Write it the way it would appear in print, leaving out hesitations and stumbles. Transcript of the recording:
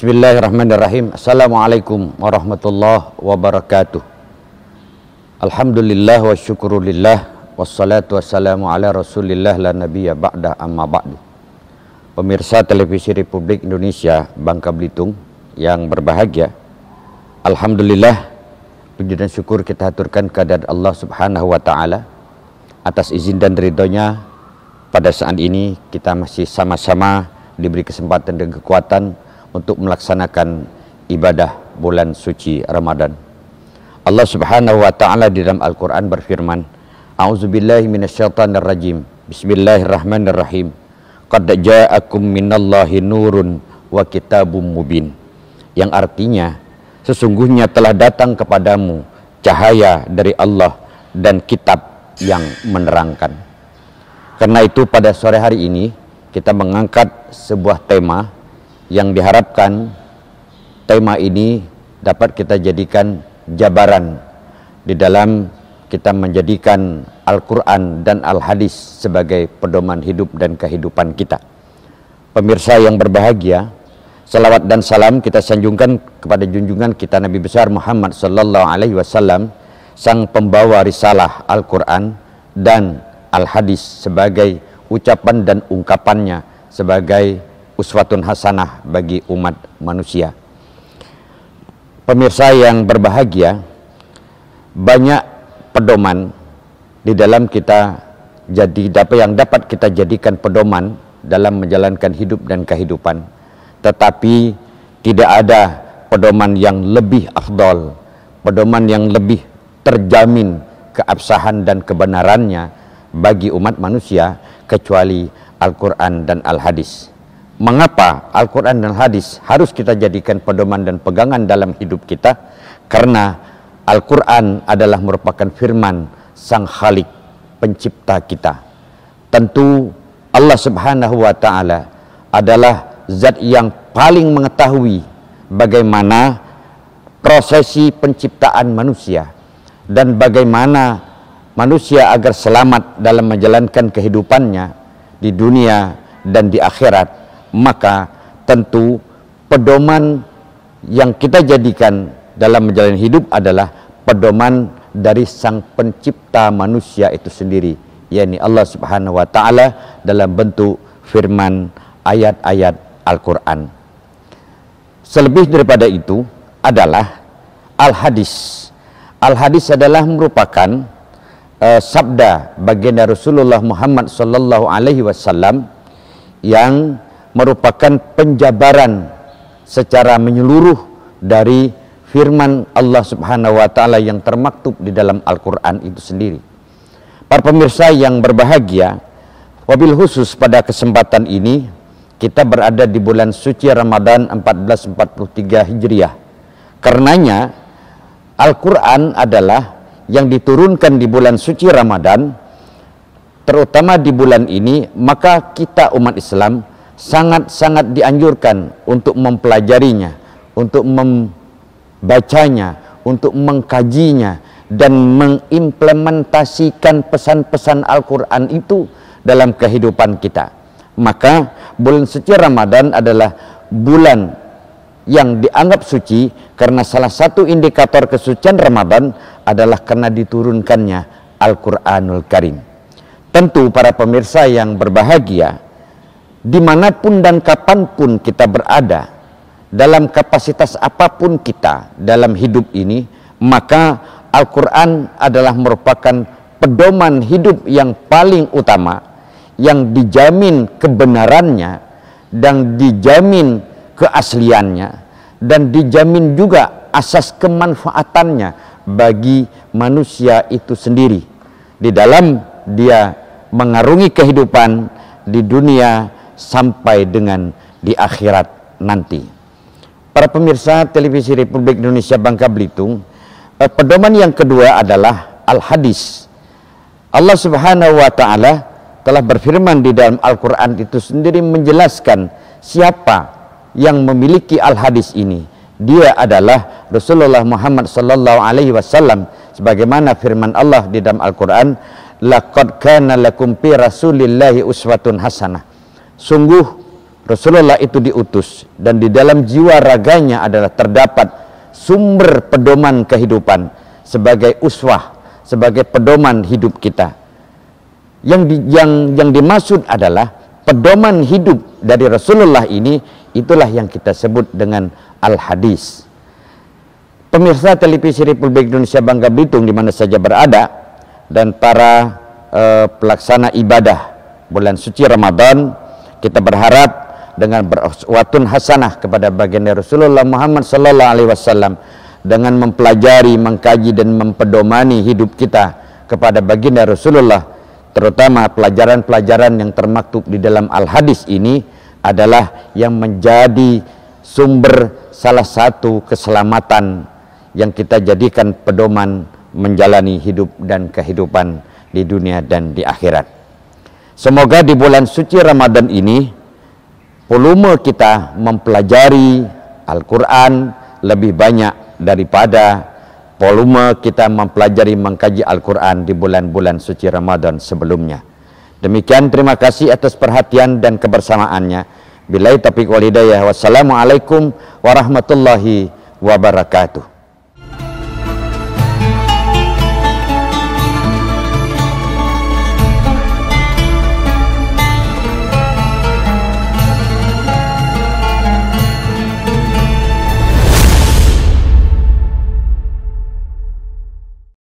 Bismillahirrahmanirrahim. Assalamualaikum warahmatullahi wabarakatuh. Alhamdulillah wa syukurulillah. Wassalatu wassalamu ala rasulillah la nabiyya ba'da amma ba'du. Pemirsa televisi Republik Indonesia Bangka Belitung yang berbahagia, alhamdulillah, puji dan syukur kita haturkan kehadirat Allah subhanahu wa ta'ala atas izin dan ridhonya. Pada saat ini kita masih sama-sama diberi kesempatan dan kekuatan untuk melaksanakan ibadah bulan suci Ramadan. Allah subhanahu wa ta'ala di dalam Al-Quran berfirman, A'udzubillahi minasyaitonirrajim. Bismillahirrahmanirrahim. Qad ja'akum minallahi nurun wa kitabum mubin. Yang artinya, sesungguhnya telah datang kepadamu cahaya dari Allah dan kitab yang menerangkan. Karena itu pada sore hari ini kita mengangkat sebuah tema yang diharapkan tema ini dapat kita jadikan jabaran di dalam kita menjadikan Al-Quran dan Al-Hadis sebagai pedoman hidup dan kehidupan kita. Pemirsa yang berbahagia, salawat dan salam kita sanjungkan kepada junjungan kita Nabi besar Muhammad sallallahu alaihi wasallam, sang pembawa risalah Al-Quran dan Al-Hadis, sebagai ucapan dan ungkapannya sebagai uswatun hasanah bagi umat manusia. Pemirsa yang berbahagia, banyak pedoman di dalam kita yang dapat kita jadikan pedoman dalam menjalankan hidup dan kehidupan, tetapi tidak ada pedoman yang lebih afdal, pedoman yang lebih terjamin keabsahan dan kebenarannya bagi umat manusia kecuali Al-Quran dan Al-Hadis. Mengapa Al-Quran dan Al-Hadis harus kita jadikan pedoman dan pegangan dalam hidup kita? Karena Al-Quran adalah merupakan firman Sang Khalik, pencipta kita. Tentu Allah subhanahu wa ta'ala adalah zat yang paling mengetahui bagaimana prosesi penciptaan manusia dan bagaimana manusia agar selamat dalam menjalankan kehidupannya di dunia dan di akhirat. Maka tentu pedoman yang kita jadikan dalam menjalani hidup adalah pedoman dari sang pencipta manusia itu sendiri, yakni Allah subhanahu wa ta'ala dalam bentuk firman ayat-ayat Al-Quran. Selebih daripada itu adalah Al-Hadis. Al-Hadis adalah merupakan sabda baginda Rasulullah Muhammad sallallahu alaihi wasallam yang merupakan penjabaran secara menyeluruh dari firman Allah subhanahu wa ta'ala yang termaktub di dalam Al-Quran itu sendiri. Para pemirsa yang berbahagia, wabil khusus pada kesempatan ini kita berada di bulan suci Ramadan 1443 Hijriah. Karenanya Al-Quran adalah yang diturunkan di bulan suci Ramadan, terutama di bulan ini, maka kita umat Islam sangat-sangat dianjurkan untuk mempelajarinya, untuk membacanya, untuk mengkajinya, dan mengimplementasikan pesan-pesan Al-Quran itu dalam kehidupan kita. Maka bulan suci Ramadan adalah bulan yang dianggap suci karena salah satu indikator kesucian Ramadan adalah karena diturunkannya Al-Quranul Karim. Tentu para pemirsa yang berbahagia, dimanapun dan kapanpun kita berada, dalam kapasitas apapun kita dalam hidup ini, maka Al-Quran adalah merupakan pedoman hidup yang paling utama, yang dijamin kebenarannya dan dijamin keasliannya dan dijamin juga asas kemanfaatannya bagi manusia itu sendiri di dalam dia mengarungi kehidupan di dunia sampai dengan di akhirat nanti. Para pemirsa televisi Republik Indonesia Bangka Belitung, pedoman yang kedua adalah Al-Hadis. Allah subhanahu wa ta'ala telah berfirman di dalam Al-Quran itu sendiri menjelaskan siapa yang memiliki Al-Hadis ini. Dia adalah Rasulullah Muhammad sallallahu alaihi wasallam, sebagaimana firman Allah di dalam Al-Quran, laqad kana lakum fi rasulillahi uswatun hasanah. Sungguh Rasulullah itu diutus dan di dalam jiwa raganya adalah terdapat sumber pedoman kehidupan sebagai uswah, sebagai pedoman hidup kita. Yang dimaksud adalah pedoman hidup dari Rasulullah ini, itulah yang kita sebut dengan al-hadis. Pemirsa televisi Republik Indonesia Bangka Belitung di mana saja berada, dan para pelaksana ibadah bulan suci Ramadan, kita berharap dengan beruswatun hasanah kepada baginda Rasulullah Muhammad sallallahu alaihi wasallam, dengan mempelajari, mengkaji dan mempedomani hidup kita kepada baginda Rasulullah, terutama pelajaran-pelajaran yang termaktub di dalam al-hadis ini adalah yang menjadi sumber salah satu keselamatan yang kita jadikan pedoman menjalani hidup dan kehidupan di dunia dan di akhirat. Semoga di bulan suci Ramadan ini volume kita mempelajari Al-Quran lebih banyak daripada volume kita mempelajari mengkaji Al-Quran di bulan-bulan suci Ramadan sebelumnya. Demikian, terima kasih atas perhatian dan kebersamaannya. Billahi taufiq wal hidayah. Wassalamualaikum warahmatullahi wabarakatuh.